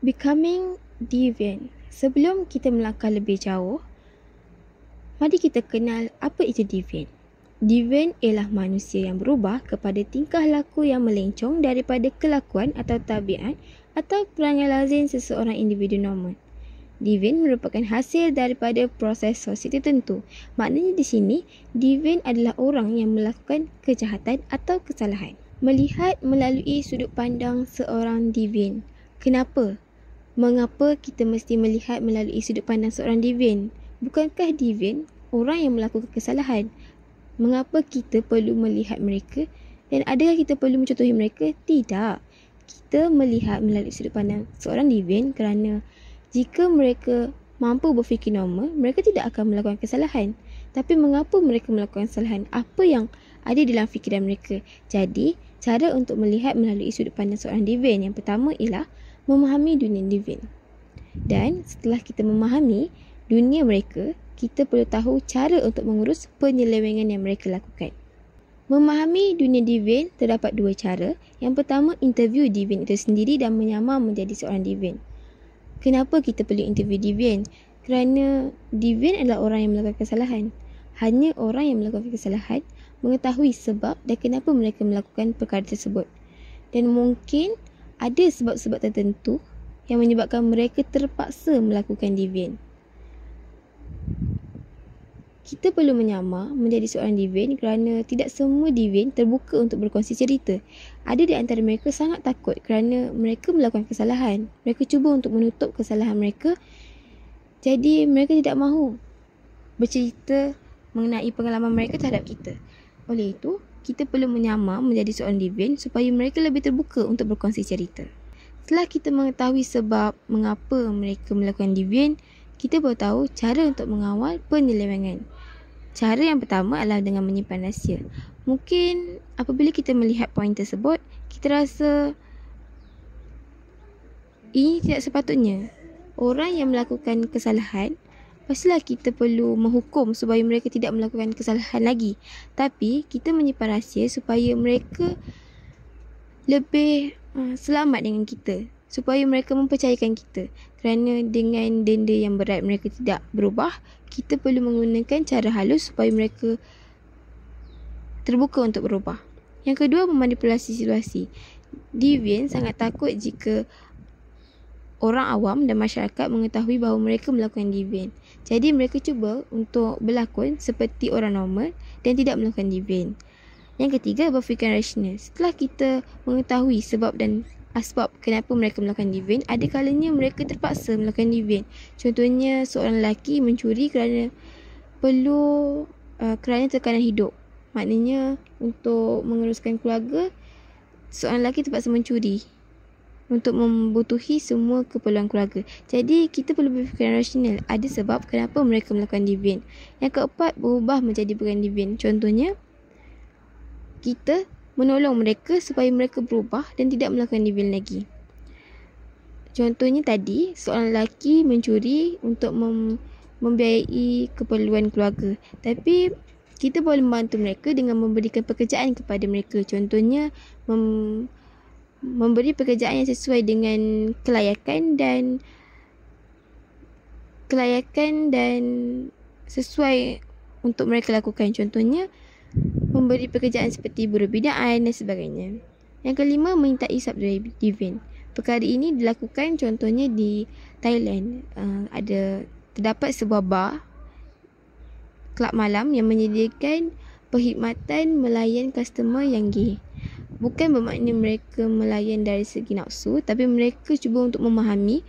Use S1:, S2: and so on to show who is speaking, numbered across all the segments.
S1: Becoming deviant. Sebelum kita melangkah lebih jauh, mari kita kenal apa itu deviant. Deviant ialah manusia yang berubah kepada tingkah laku yang melencong daripada kelakuan atau tabiat atau perangai lazim seseorang individu normal. Deviant merupakan hasil daripada proses sosial tertentu. Maknanya di sini, deviant adalah orang yang melakukan kejahatan atau kesalahan. Melihat melalui sudut pandang seorang deviant. Kenapa? Mengapa kita mesti melihat melalui sudut pandang seorang deviant? Bukankah deviant orang yang melakukan kesalahan? Mengapa kita perlu melihat mereka? Dan adakah kita perlu mencontohi mereka? Tidak. Kita melihat melalui sudut pandang seorang deviant kerana jika mereka mampu berfikir normal, mereka tidak akan melakukan kesalahan. Tapi mengapa mereka melakukan kesalahan? Apa yang ada dalam fikiran mereka? Jadi, cara untuk melihat melalui sudut pandang seorang deviant yang pertama ialah memahami dunia deviant. Dan setelah kita memahami dunia mereka, kita perlu tahu cara untuk mengurus penyelewengan yang mereka lakukan. Memahami dunia deviant terdapat dua cara. Yang pertama, interview deviant itu sendiri dan menyamar menjadi seorang deviant. Kenapa kita perlu interview deviant? Kerana deviant adalah orang yang melakukan kesalahan. Hanya orang yang melakukan kesalahan mengetahui sebab dan kenapa mereka melakukan perkara tersebut. Dan mungkin ada sebab-sebab tertentu yang menyebabkan mereka terpaksa melakukan deviant. Kita perlu menyamar menjadi seorang deviant kerana tidak semua deviant terbuka untuk berkongsi cerita. Ada di antara mereka sangat takut kerana mereka melakukan kesalahan. Mereka cuba untuk menutup kesalahan mereka. Jadi mereka tidak mahu bercerita mengenai pengalaman mereka terhadap kita. Oleh itu, kita perlu menyamar menjadi seorang deviant supaya mereka lebih terbuka untuk berkongsi cerita. Setelah kita mengetahui sebab mengapa mereka melakukan deviant, kita perlu tahu cara untuk mengawal penyelewengan. Cara yang pertama adalah dengan menyimpan rahsia. Mungkin apabila kita melihat poin tersebut, kita rasa ini tidak sepatutnya. Orang yang melakukan kesalahan, pastilah kita perlu menghukum supaya mereka tidak melakukan kesalahan lagi. Tapi kita menyimpan rahsia supaya mereka lebih selamat dengan kita. Supaya mereka mempercayakan kita. Kerana dengan denda yang berat mereka tidak berubah, kita perlu menggunakan cara halus supaya mereka terbuka untuk berubah. Yang kedua, memanipulasi situasi. Deviant sangat takut jika orang awam dan masyarakat mengetahui bahawa mereka melakukan deviant. Jadi mereka cuba untuk berlakon seperti orang normal dan tidak melakukan deviant. Yang ketiga, berfikiran rasional. Setelah kita mengetahui sebab dan asbab kenapa mereka melakukan deviant, ada kalanya mereka terpaksa melakukan deviant. Contohnya, seorang lelaki mencuri kerana perlu kerana tekanan hidup. Maknanya untuk menguruskan keluarga, seorang lelaki terpaksa mencuri untuk membutuhi semua keperluan keluarga. Jadi kita perlu berfikiran rasional. Ada sebab kenapa mereka melakukan deviant. Yang keempat, berubah menjadi bukan deviant. Contohnya, kita menolong mereka supaya mereka berubah dan tidak melakukan deviant lagi. Contohnya tadi, seorang lelaki mencuri untuk membiayai keperluan keluarga. Tapi kita boleh membantu mereka dengan memberikan pekerjaan kepada mereka. Contohnya, memberi pekerjaan yang sesuai dengan kelayakan dan sesuai untuk mereka lakukan. Contohnya, memberi pekerjaan seperti buruh binaan dan sebagainya. Yang kelima, meminta hisap dari deviant. Perkara ini dilakukan contohnya di Thailand. Terdapat sebuah bar, kelab malam yang menyediakan perkhidmatan melayan customer yang gay. Bukan bermakna mereka melayan dari segi nafsu, tapi mereka cuba untuk memahami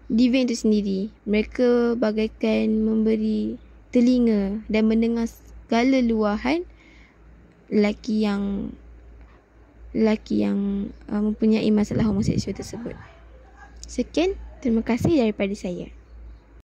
S1: deviant itu sendiri. Mereka bagaikan memberi telinga dan mendengar segala luahan lelaki yang mempunyai masalah homoseksual tersebut. Sekian, terima kasih daripada saya.